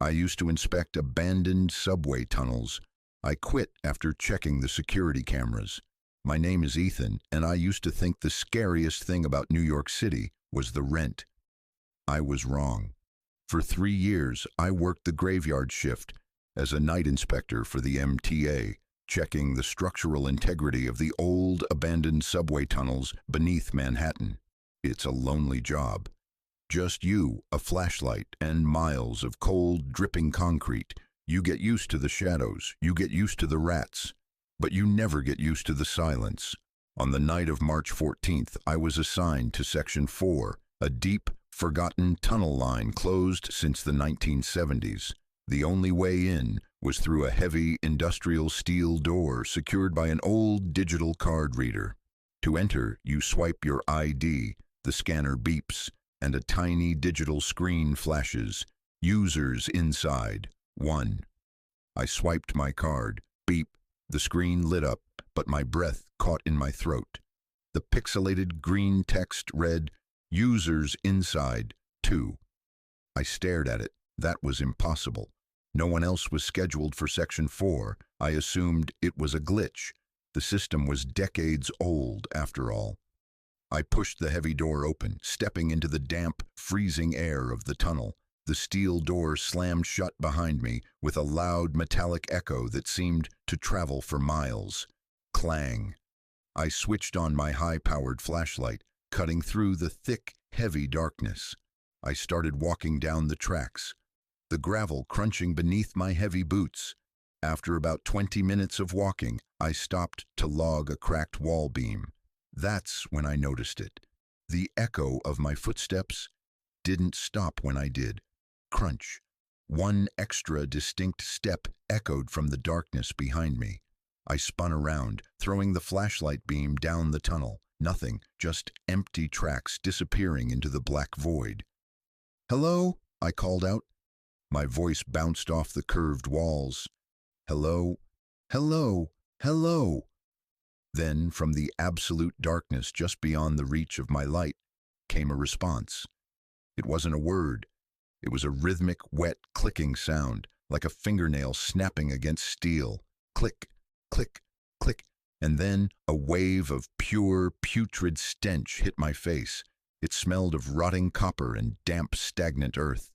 I used to inspect abandoned subway tunnels. I quit after checking the security cameras. My name is Ethan, and I used to think the scariest thing about New York City was the rent. I was wrong. For 3 years, I worked the graveyard shift as a night inspector for the MTA, checking the structural integrity of the old abandoned subway tunnels beneath Manhattan. It's a lonely job. Just you, a flashlight, and miles of cold, dripping concrete. You get used to the shadows, you get used to the rats, but you never get used to the silence. On the night of March 14th, I was assigned to Section 4, a deep, forgotten tunnel line closed since the 1970s. The only way in was through a heavy industrial steel door secured by an old digital card reader. To enter, you swipe your ID, the scanner beeps, and a tiny digital screen flashes. Users inside, 1. I swiped my card. Beep. The screen lit up, but my breath caught in my throat. The pixelated green text read, Users inside, 2. I stared at it. That was impossible. No one else was scheduled for Section 4. I assumed it was a glitch. The system was decades old, after all. I pushed the heavy door open, stepping into the damp, freezing air of the tunnel. The steel door slammed shut behind me with a loud metallic echo that seemed to travel for miles. Clang. I switched on my high-powered flashlight, cutting through the thick, heavy darkness. I started walking down the tracks, the gravel crunching beneath my heavy boots. After about 20 minutes of walking, I stopped to log a cracked wall beam. That's when I noticed it. The echo of my footsteps didn't stop when I did. Crunch. One extra distinct step echoed from the darkness behind me. I spun around, throwing the flashlight beam down the tunnel. Nothing, just empty tracks disappearing into the black void. "Hello?" I called out. My voice bounced off the curved walls. "Hello? Hello? Hello?" Then, from the absolute darkness just beyond the reach of my light, came a response. It wasn't a word. It was a rhythmic, wet, clicking sound, like a fingernail snapping against steel. Click, click, click, and then a wave of pure, putrid stench hit my face. It smelled of rotting copper and damp, stagnant earth.